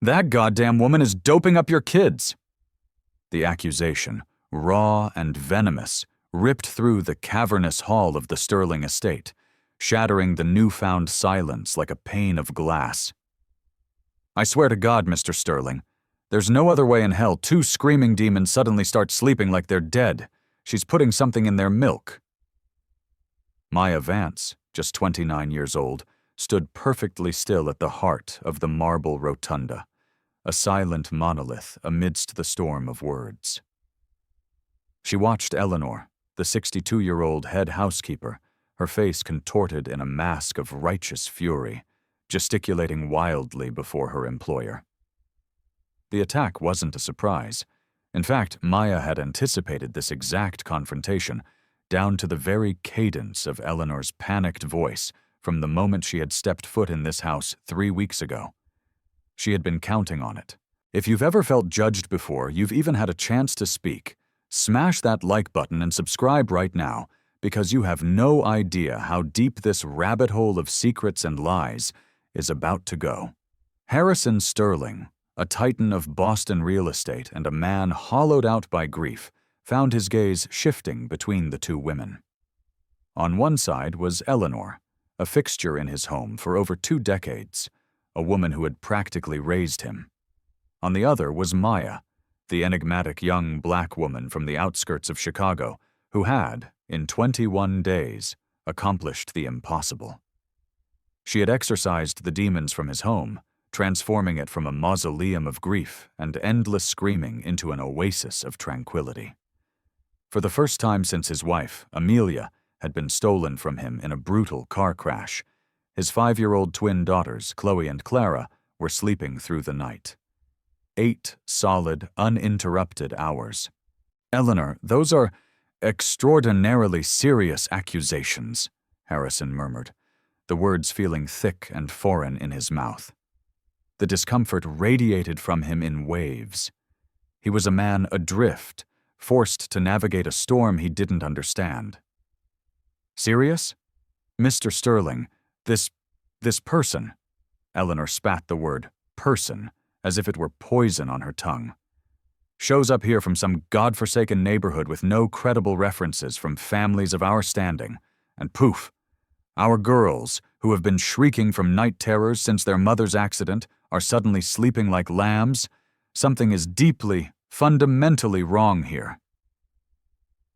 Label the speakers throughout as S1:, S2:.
S1: That goddamn woman is doping up your kids. The accusation, raw and venomous, ripped through the cavernous hall of the Sterling estate, shattering the newfound silence like a pane of glass. I swear to God, Mr. Sterling, there's no other way in hell two screaming demons suddenly start sleeping like they're dead. She's putting something in their milk. Maya Vance, just 29 years old, stood perfectly still at the heart of the marble rotunda, a silent monolith amidst the storm of words. She watched Eleanor, the 62-year-old head housekeeper, her face contorted in a mask of righteous fury, gesticulating wildly before her employer. The attack wasn't a surprise. In fact, Maya had anticipated this exact confrontation, down to the very cadence of Eleanor's panicked voice from the moment she had stepped foot in this house 3 weeks ago. She had been counting on it. If you've ever felt judged before, you've even had a chance to speak. Smash that like button and subscribe right now, because you have no idea how deep this rabbit hole of secrets and lies is about to go. Harrison Sterling, a titan of Boston real estate and a man hollowed out by grief, found his gaze shifting between the two women. On one side was Eleanor, a fixture in his home for over 2 decades, a woman who had practically raised him. On the other was Maya, the enigmatic young black woman from the outskirts of Chicago, who had, in 21 days, accomplished the impossible. She had exorcised the demons from his home, transforming it from a mausoleum of grief and endless screaming into an oasis of tranquility. For the first time since his wife, Amelia, had been stolen from him in a brutal car crash, his 5-year-old twin daughters, Chloe and Clara, were sleeping through the night. 8 solid, uninterrupted hours. Eleanor, those are extraordinarily serious accusations, Harrison murmured, the words feeling thick and foreign in his mouth. The discomfort radiated from him in waves. He was a man adrift, forced to navigate a storm he didn't understand. Serious? Mr. Sterling, this person, Eleanor spat the word person as if it were poison on her tongue, shows up here from some godforsaken neighborhood with no credible references from families of our standing, and poof, our girls, who have been shrieking from night terrors since their mother's accident, are suddenly sleeping like lambs. Something is deeply, fundamentally wrong here.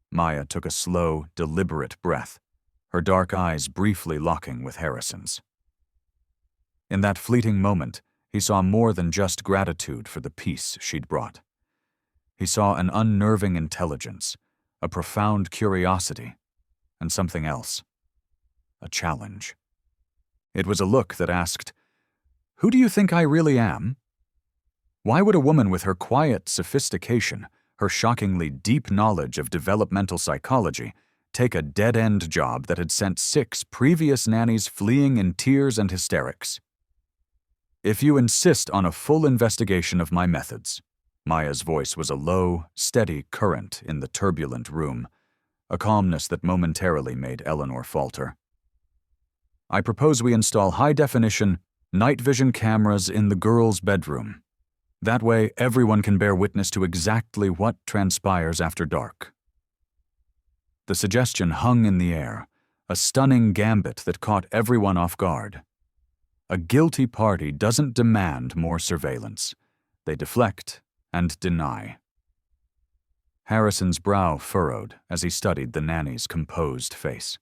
S1: Maya took a slow, deliberate breath, her dark eyes briefly locking with Harrison's. In that fleeting moment, he saw more than just gratitude for the peace she'd brought. He saw an unnerving intelligence, a profound curiosity, and something else. A challenge. It was a look that asked, "Who do you think I really am?" Why would a woman with her quiet sophistication, her shockingly deep knowledge of developmental psychology, take a dead-end job that had sent 6 previous nannies fleeing in tears and hysterics? If you insist on a full investigation of my methods, Maya's voice was a low, steady current in the turbulent room, a calmness that momentarily made Eleanor falter. I propose we install high-definition, night vision cameras in the girls' bedroom. That way, everyone can bear witness to exactly what transpires after dark. The suggestion hung in the air, a stunning gambit that caught everyone off guard. A guilty party doesn't demand more surveillance. They deflect and deny. Harrison's brow furrowed as he studied the nanny's composed face.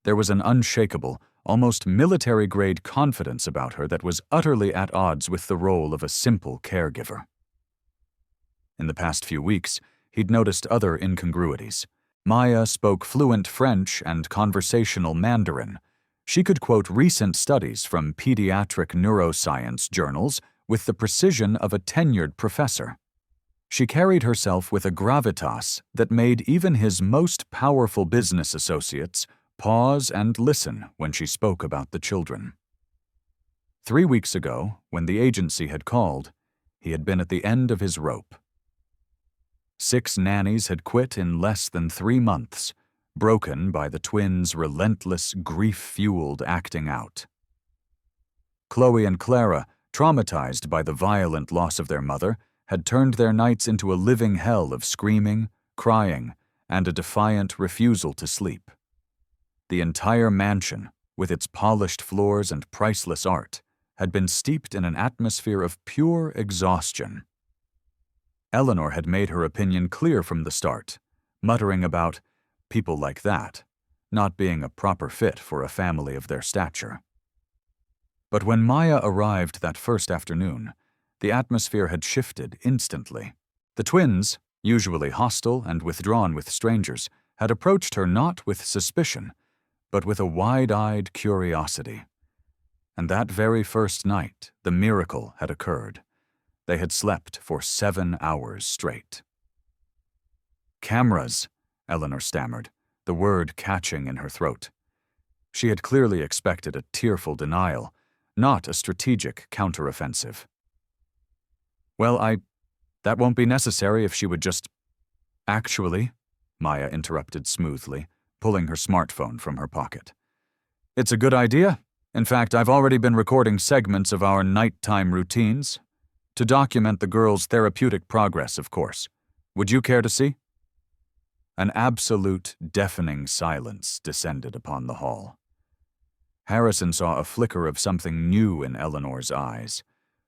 S1: There was an unshakable, almost military-grade confidence about her that was utterly at odds with the role of a simple caregiver. In the past few weeks, he'd noticed other incongruities. Maya spoke fluent French and conversational Mandarin. She could quote recent studies from pediatric neuroscience journals with the precision of a tenured professor. She carried herself with a gravitas that made even his most powerful business associates pause and listen when she spoke about the children. 3 weeks ago, when the agency had called, he had been at the end of his rope. 6 nannies had quit in less than 3 months, broken by the twins' relentless, grief-fueled acting out. Chloe and Clara, traumatized by the violent loss of their mother, had turned their nights into a living hell of screaming, crying, and a defiant refusal to sleep. The entire mansion, with its polished floors and priceless art, had been steeped in an atmosphere of pure exhaustion. Eleanor had made her opinion clear from the start, muttering about people like that not being a proper fit for a family of their stature. But when Maya arrived that first afternoon, the atmosphere had shifted instantly. The twins, usually hostile and withdrawn with strangers, had approached her not with suspicion, but with a wide-eyed curiosity. And that very first night, the miracle had occurred. They had slept for 7 hours straight. "Cameras," Eleanor stammered, the word catching in her throat. She had clearly expected a tearful denial, not a strategic counteroffensive. "Well, that won't be necessary if she would just—" "Actually," Maya interrupted smoothly, pulling her smartphone from her pocket. "It's a good idea. In fact, I've already been recording segments of our nighttime routines, to document the girls' therapeutic progress, of course. Would you care to see?" An absolute, deafening silence descended upon the hall. Harrison saw a flicker of something new in Eleanor's eyes.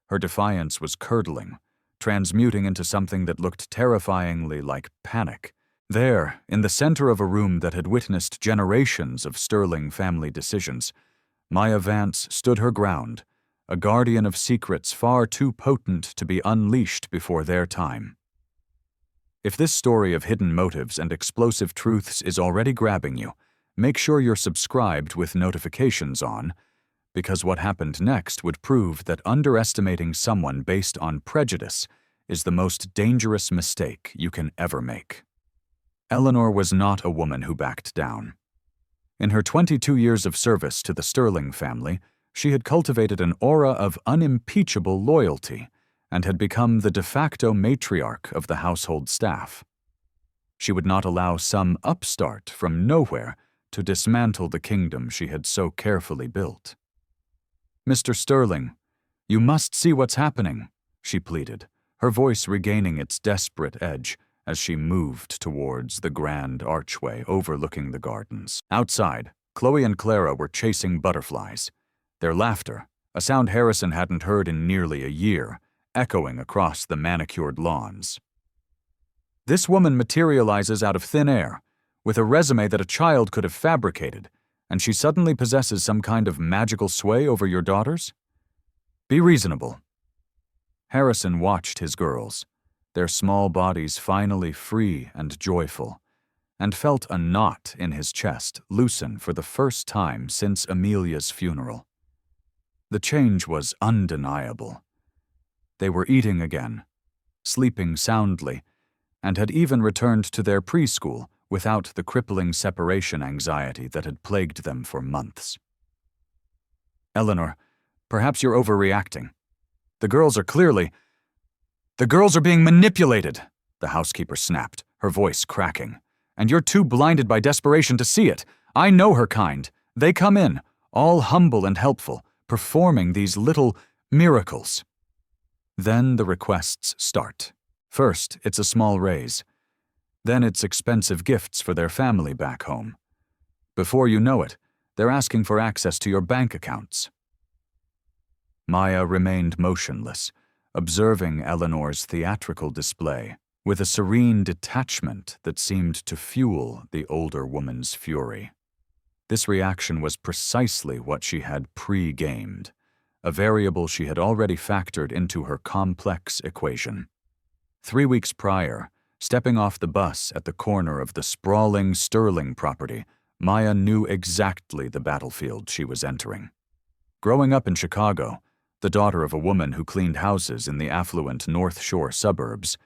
S1: Her defiance was curdling, transmuting into something that looked terrifyingly like panic. There, in the center of a room that had witnessed generations of sterling family decisions, Maya Vance stood her ground, a guardian of secrets far too potent to be unleashed before their time. If this story of hidden motives and explosive truths is already grabbing you, make sure you're subscribed with notifications on, because what happened next would prove that underestimating someone based on prejudice is the most dangerous mistake you can ever make. Eleanor was not a woman who backed down. In her 22 years of service to the Sterling family, she had cultivated an aura of unimpeachable loyalty and had become the de facto matriarch of the household staff. She would not allow some upstart from nowhere to dismantle the kingdom she had so carefully built. "Mr. Sterling, you must see what's happening," she pleaded, her voice regaining its desperate edge as she moved towards the grand archway overlooking the gardens. Outside, Chloe and Clara were chasing butterflies, their laughter, a sound Harrison hadn't heard in nearly a year, echoing across the manicured lawns. "This woman materializes out of thin air, with a resume that a child could have fabricated, and she suddenly possesses some kind of magical sway over your daughters? Be reasonable." Harrison watched his girls, their small bodies finally free and joyful, and felt a knot in his chest loosen for the first time since Amelia's funeral. The change was undeniable. They were eating again, sleeping soundly, and had even returned to their preschool without the crippling separation anxiety that had plagued them for months. "Eleanor, perhaps you're overreacting. The girls are being manipulated," the housekeeper snapped, her voice cracking. "And you're too blinded by desperation to see it. I know her kind. They come in, all humble and helpful, performing these little miracles. Then the requests start. First, it's a small raise. Then it's expensive gifts for their family back home. Before you know it, they're asking for access to your bank accounts." Maya remained motionless, observing Eleanor's theatrical display with a serene detachment that seemed to fuel the older woman's fury. This reaction was precisely what she had pre-gamed, a variable she had already factored into her complex equation. 3 weeks prior, stepping off the bus at the corner of the sprawling Sterling property, Maya knew exactly the battlefield she was entering. Growing up in Chicago, the daughter of a woman who cleaned houses in the affluent North Shore suburbs,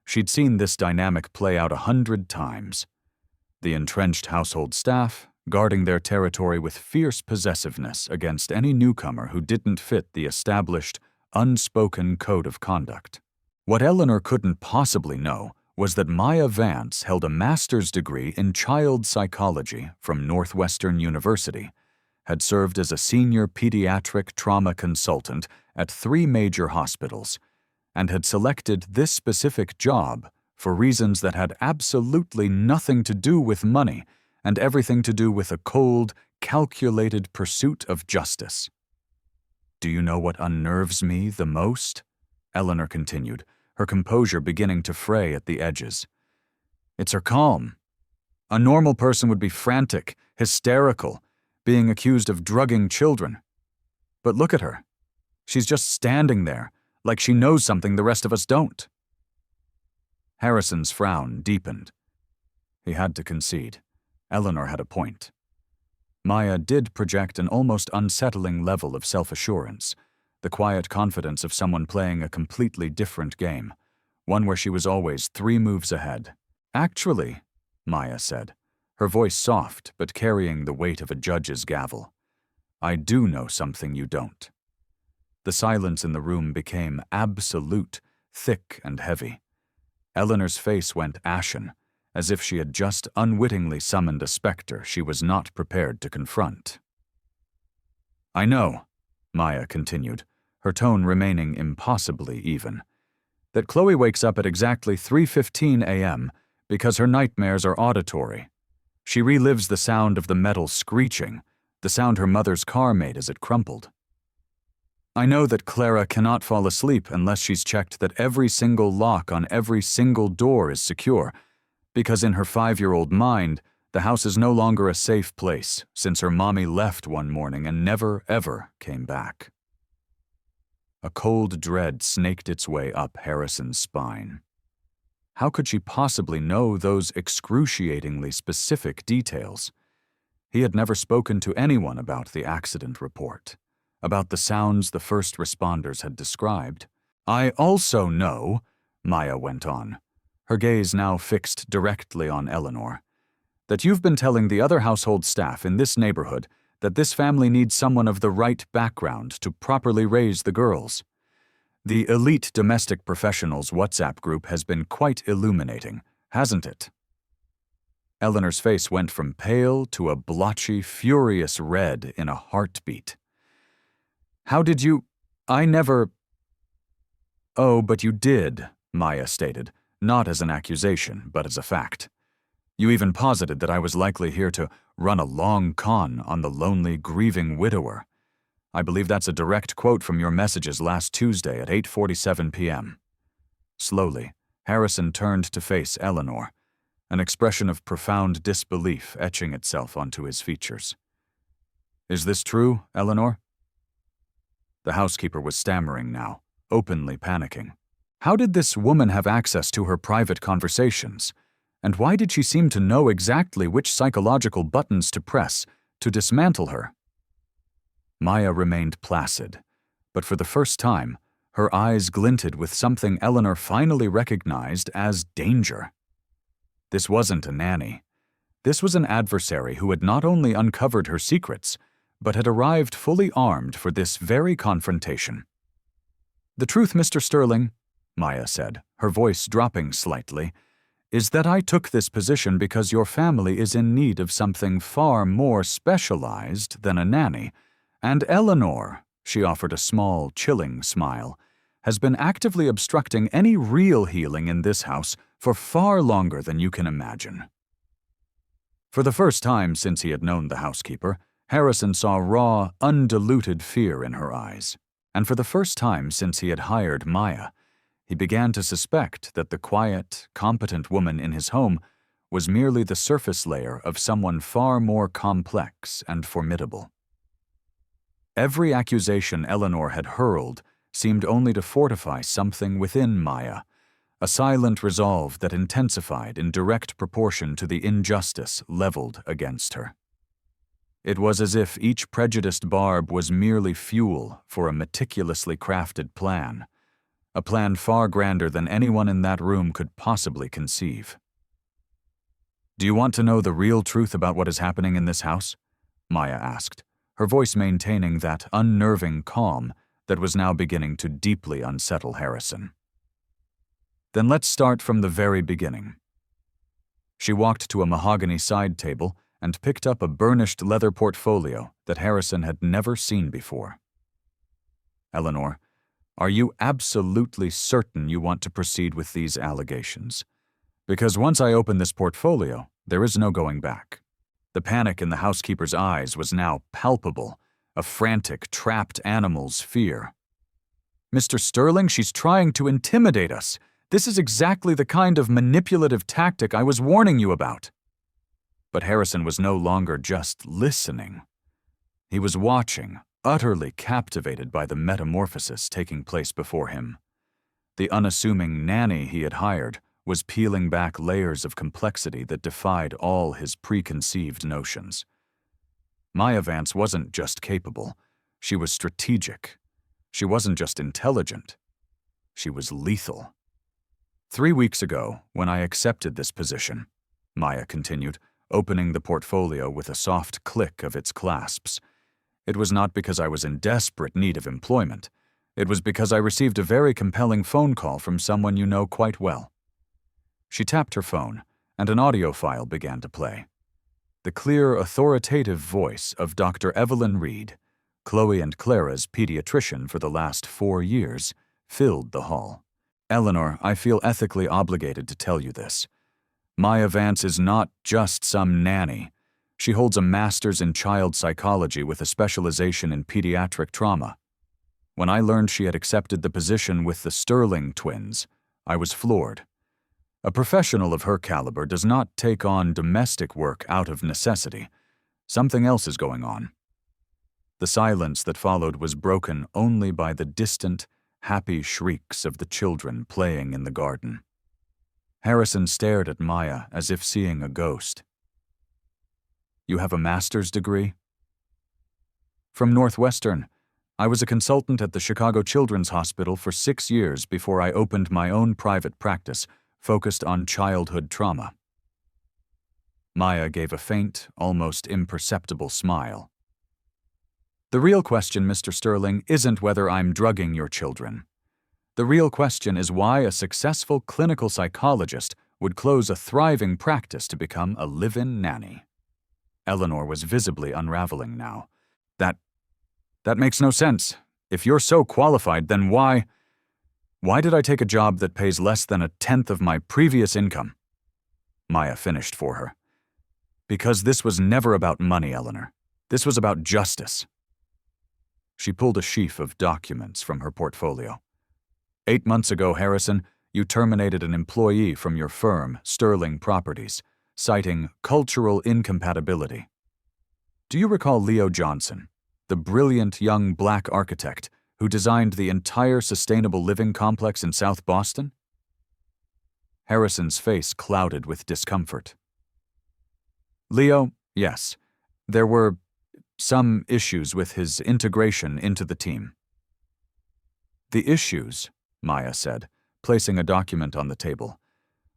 S1: she'd seen this dynamic play out 100 times. The entrenched household staff, guarding their territory with fierce possessiveness against any newcomer who didn't fit the established, unspoken code of conduct. What Eleanor couldn't possibly know was that Maya Vance held a master's degree in child psychology from Northwestern University, had served as a senior pediatric trauma consultant at 3 major hospitals, and had selected this specific job for reasons that had absolutely nothing to do with money and everything to do with a cold, calculated pursuit of justice. "Do you know what unnerves me the most?" Eleanor continued, her composure beginning to fray at the edges. "It's her calm. A normal person would be frantic, hysterical, being accused of drugging children. But look at her. She's just standing there, like she knows something the rest of us don't." Harrison's frown deepened. He had to concede. Eleanor had a point. Maya did project an almost unsettling level of self-assurance, the quiet confidence of someone playing a completely different game, one where she was always 3 moves ahead. "Actually," Maya said, her voice soft but carrying the weight of a judge's gavel, "I do know something you don't." The silence in the room became absolute, thick and heavy. Eleanor's face went ashen, as if she had just unwittingly summoned a specter she was not prepared to confront. "I know," Maya continued, her tone remaining impossibly even, "that Chloe wakes up at exactly 3:15 a.m. because her nightmares are auditory. She relives the sound of the metal screeching, the sound her mother's car made as it crumpled. I know that Clara cannot fall asleep unless she's checked that every single lock on every single door is secure, because in her 5-year-old mind, the house is no longer a safe place since her mommy left one morning and never, ever came back." A cold dread snaked its way up Harrison's spine. How could she possibly know those excruciatingly specific details? He had never spoken to anyone about the accident report, about the sounds the first responders had described. "I also know," Maya went on, her gaze now fixed directly on Eleanor, "that you've been telling the other household staff in this neighborhood that this family needs someone of the right background to properly raise the girls. The Elite Domestic Professionals WhatsApp group has been quite illuminating, hasn't it?" Eleanor's face went from pale to a blotchy, furious red in a heartbeat. "How did you— I never—" "Oh, but you did," Maya stated, not as an accusation, but as a fact. "You even posited that I was likely here to run a long con on the lonely, grieving widower. I believe that's a direct quote from your messages last Tuesday at 8:47 p.m. Slowly, Harrison turned to face Eleanor, an expression of profound disbelief etching itself onto his features. "Is this true, Eleanor?" The housekeeper was stammering now, openly panicking. How did this woman have access to her private conversations? And why did she seem to know exactly which psychological buttons to press to dismantle her? Maya remained placid, but for the first time, her eyes glinted with something Eleanor finally recognized as danger. This wasn't a nanny. This was an adversary who had not only uncovered her secrets, but had arrived fully armed for this very confrontation. "The truth, Mr. Sterling," Maya said, her voice dropping slightly, "is that I took this position because your family is in need of something far more specialized than a nanny, and Eleanor," she offered a small, chilling smile, "has been actively obstructing any real healing in this house for far longer than you can imagine." For the first time since he had known the housekeeper, Harrison saw raw, undiluted fear in her eyes, and for the first time since he had hired Maya, he began to suspect that the quiet, competent woman in his home was merely the surface layer of someone far more complex and formidable. Every accusation Eleanor had hurled seemed only to fortify something within Maya, a silent resolve that intensified in direct proportion to the injustice leveled against her. It was as if each prejudiced barb was merely fuel for a meticulously crafted plan, a plan far grander than anyone in that room could possibly conceive. "Do you want to know the real truth about what is happening in this house?" Maya asked, her voice maintaining that unnerving calm that was now beginning to deeply unsettle Harrison. "Then let's start from the very beginning." She walked to a mahogany side table and picked up a burnished leather portfolio that Harrison had never seen before. "Eleanor, are you absolutely certain you want to proceed with these allegations? Because once I open this portfolio, there is no going back." The panic in the housekeeper's eyes was now palpable, a frantic, trapped animal's fear. "Mr. Sterling, she's trying to intimidate us. This is exactly the kind of manipulative tactic I was warning you about." But Harrison was no longer just listening. He was watching, utterly captivated by the metamorphosis taking place before him. The unassuming nanny he had hired was peeling back layers of complexity that defied all his preconceived notions. Maya Vance wasn't just capable, she was strategic. She wasn't just intelligent, she was lethal. "3 weeks ago, when I accepted this position," Maya continued, opening the portfolio with a soft click of its clasps, "it was not because I was in desperate need of employment. It was because I received a very compelling phone call from someone you know quite well." She tapped her phone, and an audio file began to play. The clear, authoritative voice of Dr. Evelyn Reed, Chloe and Clara's pediatrician for the last 4 years, filled the hall. "Eleanor, I feel ethically obligated to tell you this. Maya Vance is not just some nanny. She holds a master's in child psychology with a specialization in pediatric trauma. When I learned she had accepted the position with the Sterling twins, I was floored. A professional of her caliber does not take on domestic work out of necessity. Something else is going on." The silence that followed was broken only by the distant, happy shrieks of the children playing in the garden. Harrison stared at Maya as if seeing a ghost. "You have a master's degree?" "From Northwestern. I was a consultant at the Chicago Children's Hospital for 6 years before I opened my own private practice focused on childhood trauma." Maya gave a faint, almost imperceptible smile. "The real question, Mr. Sterling, isn't whether I'm drugging your children. The real question is why a successful clinical psychologist would close a thriving practice to become a live-in nanny." Eleanor was visibly unraveling now. That makes no sense. If you're so qualified, then why did I take a job that pays less than 1/10 of my previous income?" Maya finished for her. "Because this was never about money, Eleanor. This was about justice." She pulled a sheaf of documents from her portfolio. 8 months ago, Harrison, you terminated an employee from your firm, Sterling Properties, citing cultural incompatibility. Do you recall Leo Johnson, the brilliant young black architect who designed the entire sustainable living complex in South Boston? Harrison's face clouded with discomfort. "Leo, yes. There were some issues with his integration into the team." "The issues," Maya said, placing a document on the table,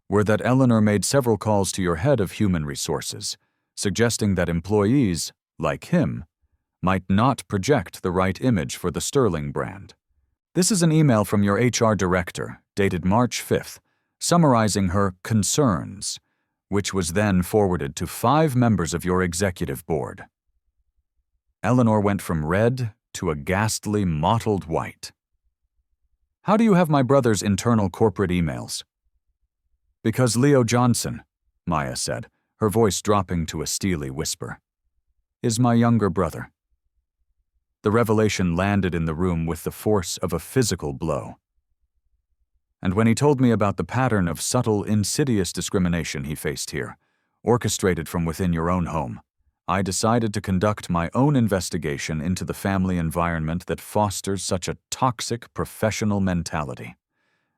S1: "were that Eleanor made several calls to your head of human resources, suggesting that employees, like him, might not project the right image for the Sterling brand. This is an email from your HR director, dated March 5th, summarizing her concerns, which was then forwarded to 5 members of your executive board." Eleanor went from red to a ghastly mottled white. "How do you have my brother's internal corporate emails?" "Because Leo Johnson," Maya said, her voice dropping to a steely whisper, "is my younger brother." The revelation landed in the room with the force of a physical blow. "And when he told me about the pattern of subtle, insidious discrimination he faced here, orchestrated from within your own home, I decided to conduct my own investigation into the family environment that fosters such a toxic professional mentality."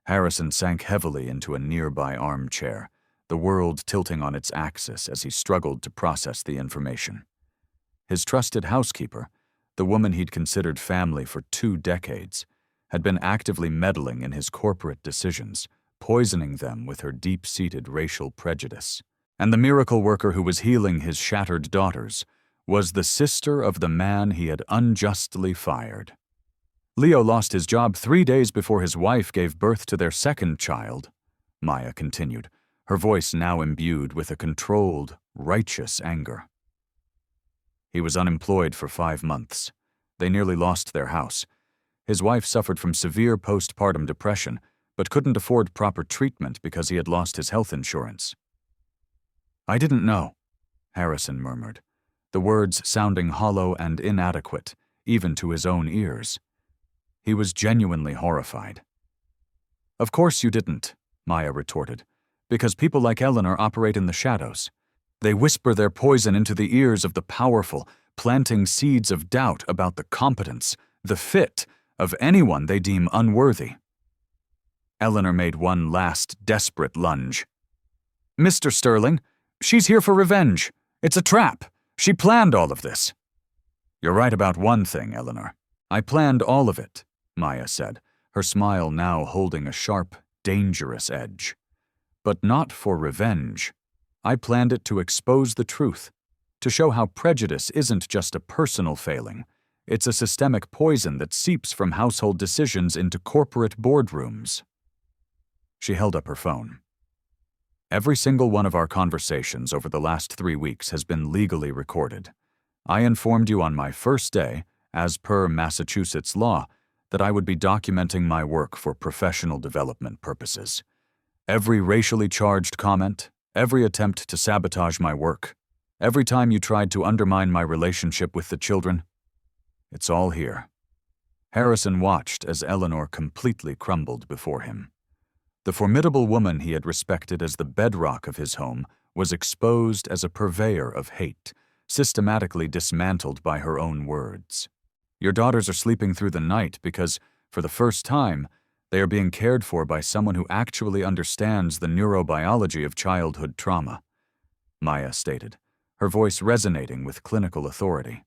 S1: Harrison sank heavily into a nearby armchair, the world tilting on its axis as he struggled to process the information. His trusted housekeeper, the woman he'd considered family for 2 decades, had been actively meddling in his corporate decisions, poisoning them with her deep-seated racial prejudice. And the miracle worker who was healing his shattered daughters was the sister of the man he had unjustly fired. "Leo lost his job 3 days before his wife gave birth to their second child," Maya continued, her voice now imbued with a controlled, righteous anger. He was unemployed for 5 months. They nearly lost their house. His wife suffered from severe postpartum depression, but couldn't afford proper treatment because he had lost his health insurance. "I didn't know," Harrison murmured, the words sounding hollow and inadequate, even to his own ears. He was genuinely horrified. "Of course you didn't," Maya retorted, "because people like Eleanor operate in the shadows. They whisper their poison into the ears of the powerful, planting seeds of doubt about the competence, the fit, of anyone they deem unworthy." Eleanor made one last desperate lunge. "Mr. Sterling, she's here for revenge. It's a trap. She planned all of this." "You're right about one thing, Eleanor. I planned all of it," Maya said, her smile now holding a sharp, dangerous edge. "But not for revenge. I planned it to expose the truth, to show how prejudice isn't just a personal failing. It's a systemic poison that seeps from household decisions into corporate boardrooms." She held up her phone. "Every single one of our conversations over the last 3 weeks has been legally recorded. I informed you on my first day, as per Massachusetts law, that I would be documenting my work for professional development purposes. Every racially charged comment, every attempt to sabotage my work, every time you tried to undermine my relationship with the children, it's all here." Harrison watched as Eleanor completely crumbled before him. The formidable woman he had respected as the bedrock of his home was exposed as a purveyor of hate, systematically dismantled by her own words. "Your daughters are sleeping through the night because, for the first time, they are being cared for by someone who actually understands the neurobiology of childhood trauma," Maya stated, her voice resonating with clinical authority.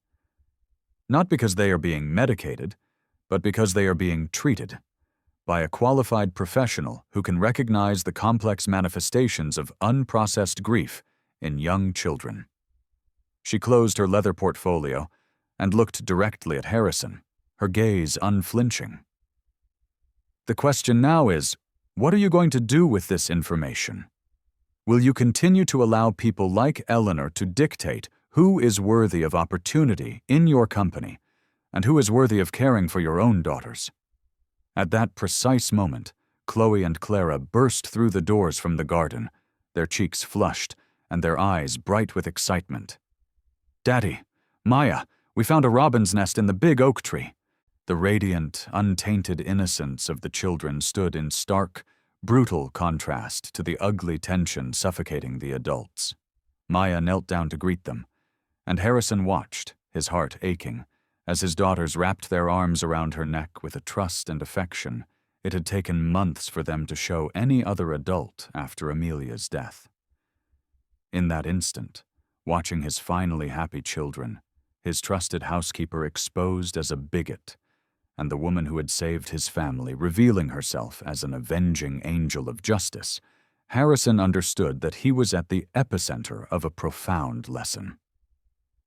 S1: "Not because they are being medicated, but because they are being treated by a qualified professional who can recognize the complex manifestations of unprocessed grief in young children." She closed her leather portfolio and looked directly at Harrison, her gaze unflinching. "The question now is, what are you going to do with this information? Will you continue to allow people like Eleanor to dictate who is worthy of opportunity in your company and who is worthy of caring for your own daughters?" At that precise moment, Chloe and Clara burst through the doors from the garden, their cheeks flushed and their eyes bright with excitement. "Daddy, Maya, we found a robin's nest in the big oak tree." The radiant, untainted innocence of the children stood in stark, brutal contrast to the ugly tension suffocating the adults. Maya knelt down to greet them, and Harrison watched, his heart aching, as his daughters wrapped their arms around her neck with a trust and affection it had taken months for them to show any other adult after Amelia's death. In that instant, watching his finally happy children, his trusted housekeeper exposed as a bigot, and the woman who had saved his family revealing herself as an avenging angel of justice, Harrison understood that he was at the epicenter of a profound lesson.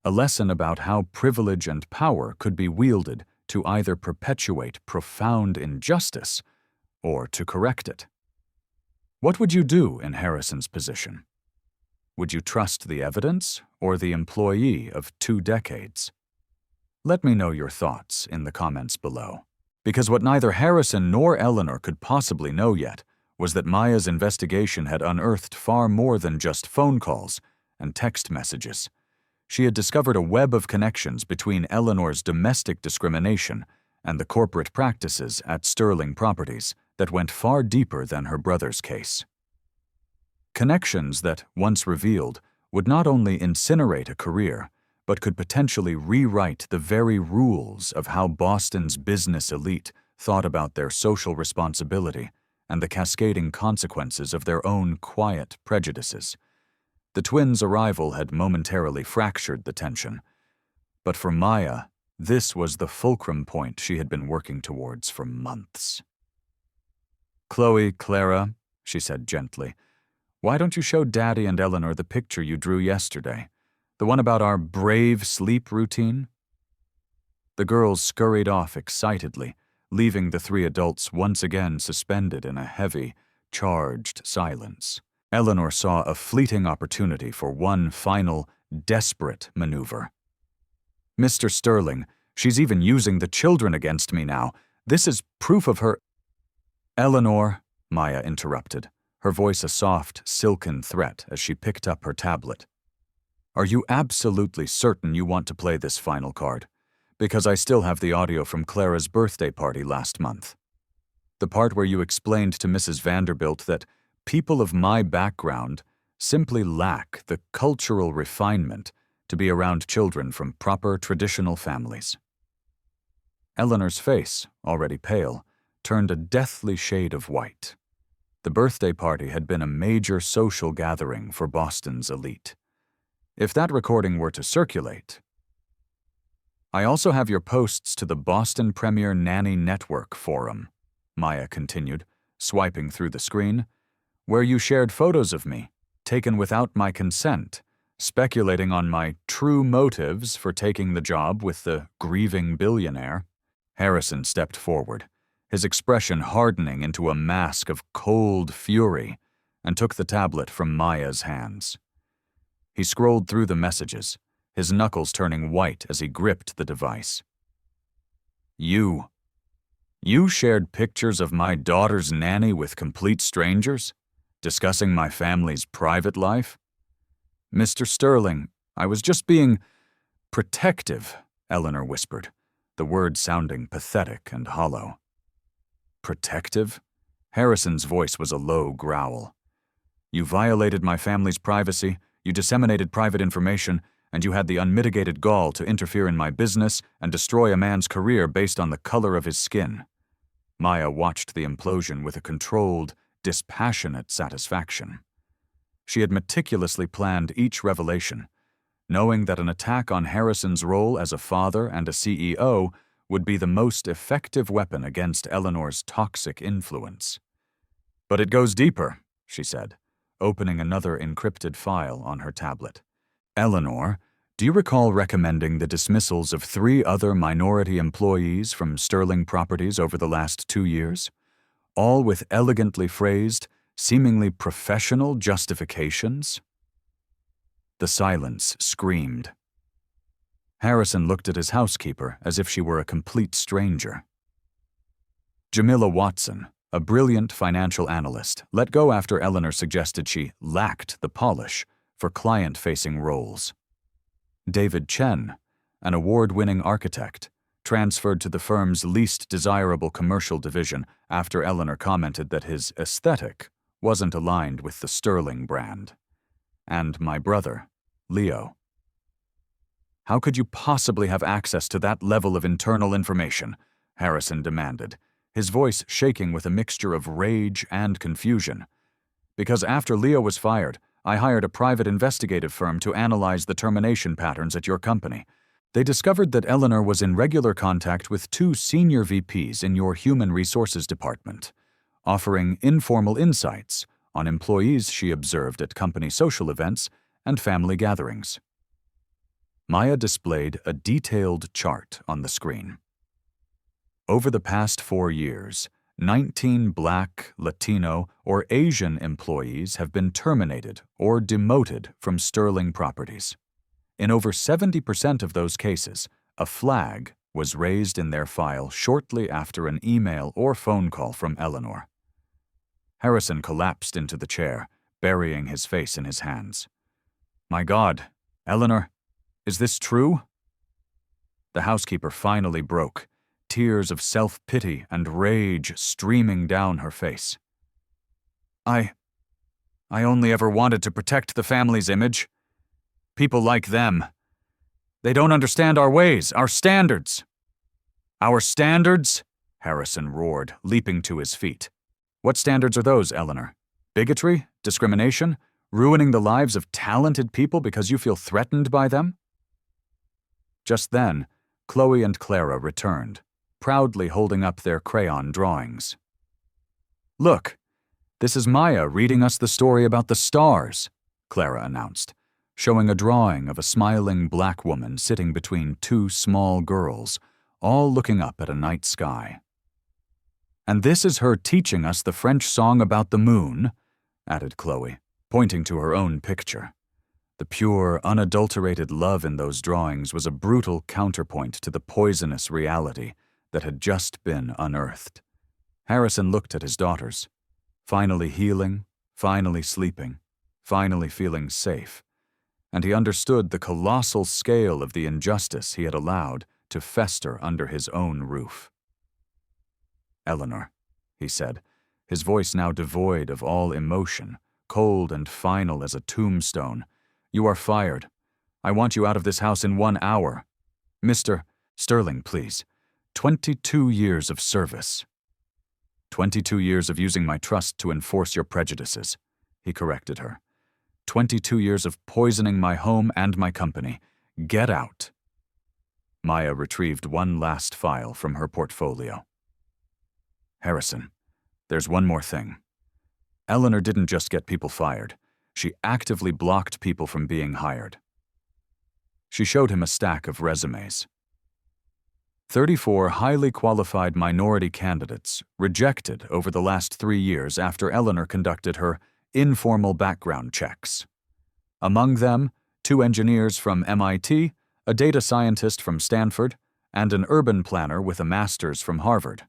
S1: A lesson about how privilege and power could be wielded to either perpetuate profound injustice or to correct it. What would you do in Harrison's position? Would you trust the evidence or the employee of 2 decades? Let me know your thoughts in the comments below, because what neither Harrison nor Eleanor could possibly know yet was that Maya's investigation had unearthed far more than just phone calls and text messages. She had discovered a web of connections between Eleanor's domestic discrimination and the corporate practices at Sterling Properties that went far deeper than her brother's case. Connections that, once revealed, would not only incinerate a career, but could potentially rewrite the very rules of how Boston's business elite thought about their social responsibility and the cascading consequences of their own quiet prejudices. The twins' arrival had momentarily fractured the tension, but for Maya, this was the fulcrum point she had been working towards for months. "Chloe, Clara," she said gently, "why don't you show Daddy and Eleanor the picture you drew yesterday? The one about our brave sleep routine?" The girls scurried off excitedly, leaving the 3 adults once again suspended in a heavy, charged silence. Eleanor saw a fleeting opportunity for one final, desperate maneuver. Mr. Sterling, she's even using the children against me now. This is proof of her— Eleanor, Maya interrupted, her voice a soft, silken threat as she picked up her tablet. Are you absolutely certain you want to play this final card? Because I still have the audio from Clara's birthday party last month. The part where you explained to Mrs. Vanderbilt that people of my background simply lack the cultural refinement to be around children from proper traditional families. Eleanor's face, already pale, turned a deathly shade of white. The birthday party had been a major social gathering for Boston's elite. If that recording were to circulate— I also have your posts to the Boston Premier Nanny Network forum, Maya continued, swiping through the screen, where you shared photos of me, taken without my consent, speculating on my true motives for taking the job with the grieving billionaire. Harrison stepped forward, his expression hardening into a mask of cold fury, and took the tablet from Maya's hands. He scrolled through the messages, his knuckles turning white as he gripped the device. You shared pictures of my daughter's nanny with complete strangers, discussing my family's private life? Mr. Sterling, I was just being protective, Eleanor whispered, the words sounding pathetic and hollow. Protective? Harrison's voice was a low growl. You violated my family's privacy, you disseminated private information, and you had the unmitigated gall to interfere in my business and destroy a man's career based on the color of his skin. Maya watched the implosion with a controlled, dispassionate satisfaction. She had meticulously planned each revelation, knowing that an attack on Harrison's role as a father and a CEO would be the most effective weapon against Eleanor's toxic influence. But it goes deeper, she said, opening another encrypted file on her tablet. Eleanor, do you recall recommending the dismissals of 3 other minority employees from Sterling Properties over the last 2 years? All with elegantly phrased, seemingly professional justifications? The silence screamed. Harrison looked at his housekeeper as if she were a complete stranger. Jamila Watson, a brilliant financial analyst, let go after Eleanor suggested she lacked the polish for client-facing roles. David Chen, an award-winning architect, transferred to the firm's least desirable commercial division after Eleanor commented that his aesthetic wasn't aligned with the Sterling brand. And my brother, Leo. How could you possibly have access to that level of internal information? Harrison demanded, his voice shaking with a mixture of rage and confusion. Because after Leo was fired, I hired a private investigative firm to analyze the termination patterns at your company. They discovered that Eleanor was in regular contact with 2 senior VPs in your human resources department, offering informal insights on employees she observed at company social events and family gatherings. Maya displayed a detailed chart on the screen. Over the past 4 years, 19 Black, Latino, or Asian employees have been terminated or demoted from Sterling Properties. In over 70% of those cases, a flag was raised in their file shortly after an email or phone call from Eleanor. Harrison collapsed into the chair, burying his face in his hands. My God, Eleanor, is this true? The housekeeper finally broke, tears of self-pity and rage streaming down her face. I only ever wanted to protect the family's image. People like them. They don't understand our ways, our standards. Our standards? Harrison roared, leaping to his feet. What standards are those, Eleanor? Bigotry? Discrimination? Ruining the lives of talented people because you feel threatened by them? Just then, Chloe and Clara returned, proudly holding up their crayon drawings. Look, this is Maya reading us the story about the stars, Clara announced, showing a drawing of a smiling black woman sitting between 2 small girls, all looking up at a night sky. And this is her teaching us the French song about the moon, added Chloe, pointing to her own picture. The pure, unadulterated love in those drawings was a brutal counterpoint to the poisonous reality that had just been unearthed. Harrison looked at his daughters, finally healing, finally sleeping, finally feeling safe, and he understood the colossal scale of the injustice he had allowed to fester under his own roof. "Eleanor," he said, his voice now devoid of all emotion, cold and final as a tombstone, "you are fired. I want you out of this house in 1 hour. Mr. Sterling, please. 22 years of service." 22 years of using my trust to enforce your prejudices, he corrected her. 22 years of poisoning my home and my company. Get out. Maya retrieved one last file from her portfolio. "Harrison, there's one more thing. Eleanor didn't just get people fired. She actively blocked people from being hired." She showed him a stack of resumes. 34 highly qualified minority candidates rejected over the last 3 years after Eleanor conducted her informal background checks. Among them, 2 engineers from MIT, a data scientist from Stanford, and an urban planner with a master's from Harvard.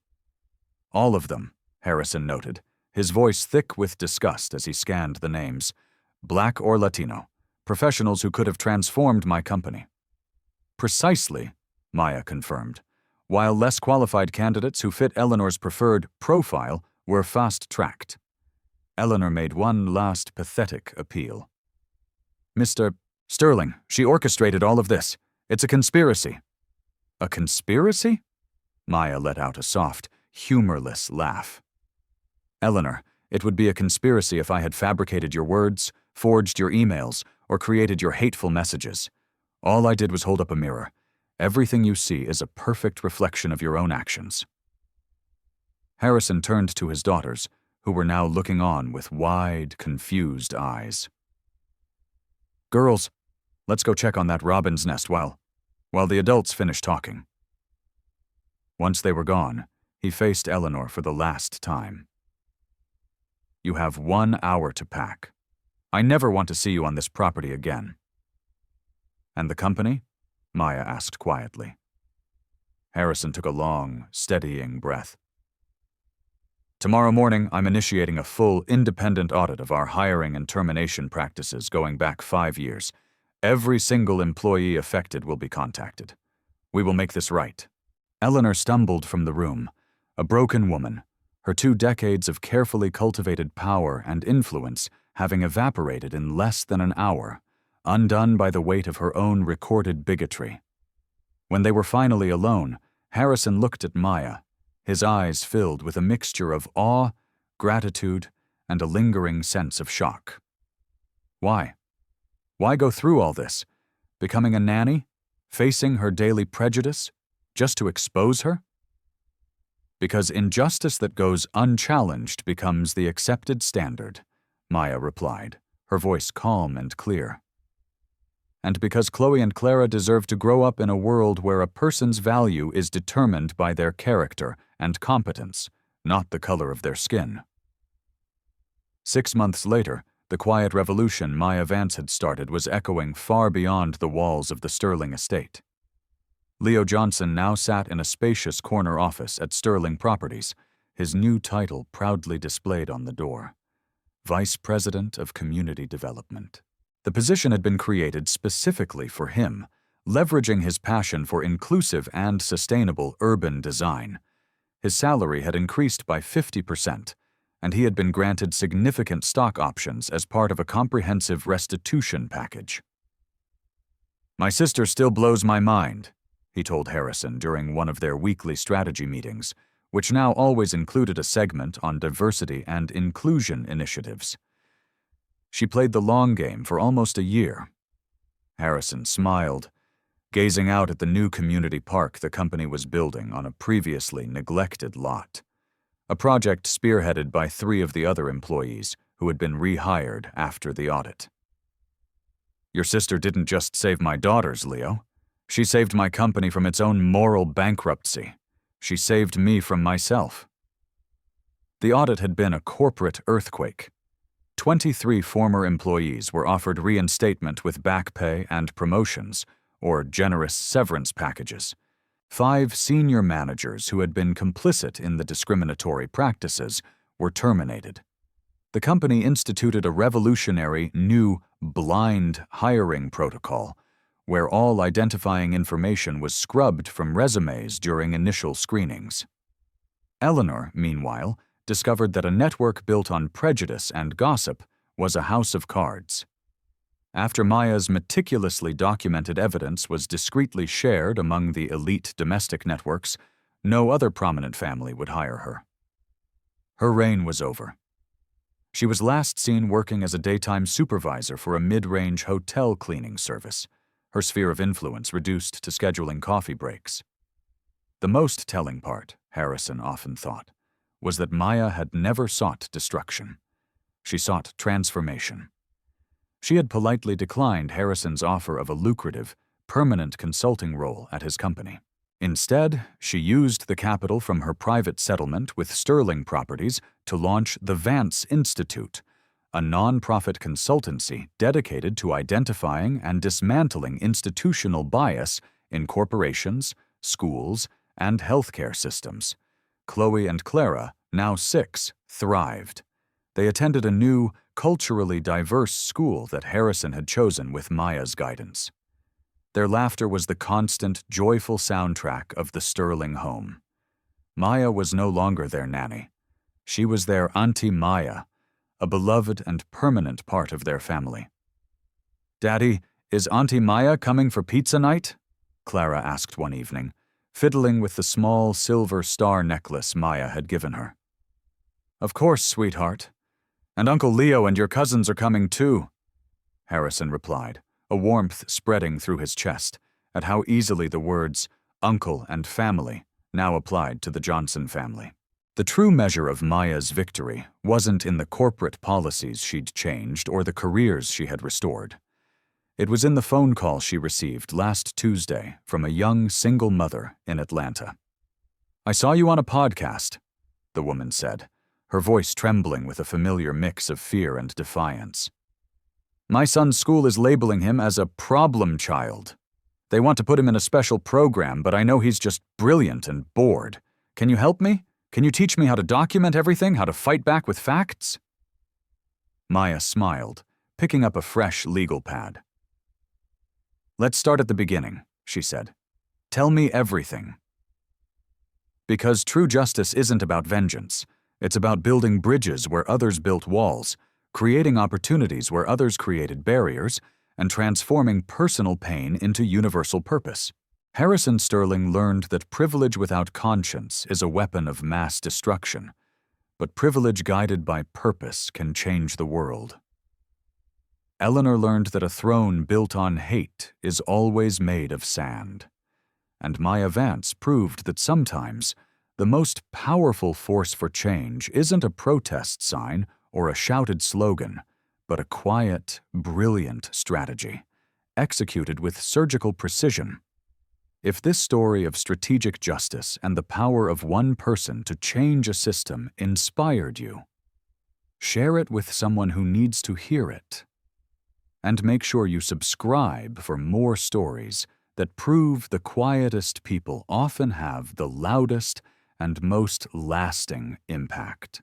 S1: All of them, Harrison noted, his voice thick with disgust as he scanned the names, Black or Latino, professionals who could have transformed my company. "Precisely," Maya confirmed, while less qualified candidates who fit Eleanor's preferred profile were fast-tracked. Eleanor made one last pathetic appeal. "Mr. Sterling, she orchestrated all of this. It's a conspiracy." "A conspiracy?" Maya let out a soft, humorless laugh. "Eleanor, it would be a conspiracy if I had fabricated your words, forged your emails, or created your hateful messages. All I did was hold up a mirror. Everything you see is a perfect reflection of your own actions." Harrison turned to his daughters, who were now looking on with wide, confused eyes. "Girls, let's go check on that robin's nest while the adults finish talking." Once they were gone, he faced Eleanor for the last time. "You have 1 hour to pack. I never want to see you on this property again." "And the company?" Maya asked quietly. Harrison took a long, steadying breath. "Tomorrow morning, I'm initiating a full, independent audit of our hiring and termination practices going back 5 years. Every single employee affected will be contacted. We will make this right." Eleanor stumbled from the room, a broken woman, her 2 decades of carefully cultivated power and influence having evaporated in less than an hour, undone by the weight of her own recorded bigotry. When they were finally alone, Harrison looked at Maya, his eyes filled with a mixture of awe, gratitude, and a lingering sense of shock. Why? Why go through all this? Becoming a nanny? Facing her daily prejudice? Just to expose her? Because injustice that goes unchallenged becomes the accepted standard, Maya replied, her voice calm and clear. And because Chloe and Clara deserve to grow up in a world where a person's value is determined by their character and competence, not the color of their skin. 6 months later, the quiet revolution Maya Vance had started was echoing far beyond the walls of the Sterling estate. Leo Johnson now sat in a spacious corner office at Sterling Properties, his new title proudly displayed on the door, Vice President of Community Development. The position had been created specifically for him, leveraging his passion for inclusive and sustainable urban design. His salary had increased by 50%, and he had been granted significant stock options as part of a comprehensive restitution package. "My sister still blows my mind," he told Harrison during one of their weekly strategy meetings, which now always included a segment on diversity and inclusion initiatives. "She played the long game for almost a year." Harrison smiled, gazing out at the new community park the company was building on a previously neglected lot, a project spearheaded by 3 of the other employees who had been rehired after the audit. "Your sister didn't just save my daughters, Leo. She saved my company from its own moral bankruptcy. She saved me from myself." The audit had been a corporate earthquake. 23 former employees were offered reinstatement with back pay and promotions, or generous severance packages. 5 senior managers who had been complicit in the discriminatory practices were terminated. The company instituted a revolutionary new blind hiring protocol, where all identifying information was scrubbed from resumes during initial screenings. Eleanor, meanwhile, discovered that a network built on prejudice and gossip was a house of cards. After Maya's meticulously documented evidence was discreetly shared among the elite domestic networks, no other prominent family would hire her. Her reign was over. She was last seen working as a daytime supervisor for a mid-range hotel cleaning service, her sphere of influence reduced to scheduling coffee breaks. The most telling part, Harrison often thought, was that Maya had never sought destruction. She sought transformation. She had politely declined Harrison's offer of a lucrative, permanent consulting role at his company. Instead, she used the capital from her private settlement with Sterling Properties to launch the Vance Institute, a non-profit consultancy dedicated to identifying and dismantling institutional bias in corporations, schools, and healthcare systems. Chloe and Clara, now 6, thrived. They attended a new, culturally diverse school that Harrison had chosen with Maya's guidance. Their laughter was the constant, joyful soundtrack of the Sterling home. Maya was no longer their nanny. She was their Auntie Maya, a beloved and permanent part of their family. "Daddy, is Auntie Maya coming for pizza night?" Clara asked one evening, fiddling with the small silver star necklace Maya had given her. "Of course, sweetheart. And Uncle Leo and your cousins are coming too," Harrison replied, a warmth spreading through his chest at how easily the words uncle and family now applied to the Johnson family. The true measure of Maya's victory wasn't in the corporate policies she'd changed or the careers she had restored. It was in the phone call she received last Tuesday from a young single mother in Atlanta. "I saw you on a podcast," the woman said, her voice trembling with a familiar mix of fear and defiance. "My son's school is labeling him as a problem child. They want to put him in a special program, but I know he's just brilliant and bored. Can you help me? Can you teach me how to document everything, how to fight back with facts?" Maya smiled, picking up a fresh legal pad. "Let's start at the beginning," she said. "Tell me everything." Because true justice isn't about vengeance. It's about building bridges where others built walls, creating opportunities where others created barriers, and transforming personal pain into universal purpose. Harrison Sterling learned that privilege without conscience is a weapon of mass destruction, but privilege guided by purpose can change the world. Eleanor learned that a throne built on hate is always made of sand. And Maya Vance proved that sometimes the most powerful force for change isn't a protest sign or a shouted slogan, but a quiet, brilliant strategy, executed with surgical precision. If this story of strategic justice and the power of one person to change a system inspired you, share it with someone who needs to hear it. And make sure you subscribe for more stories that prove the quietest people often have the loudest and most lasting impact.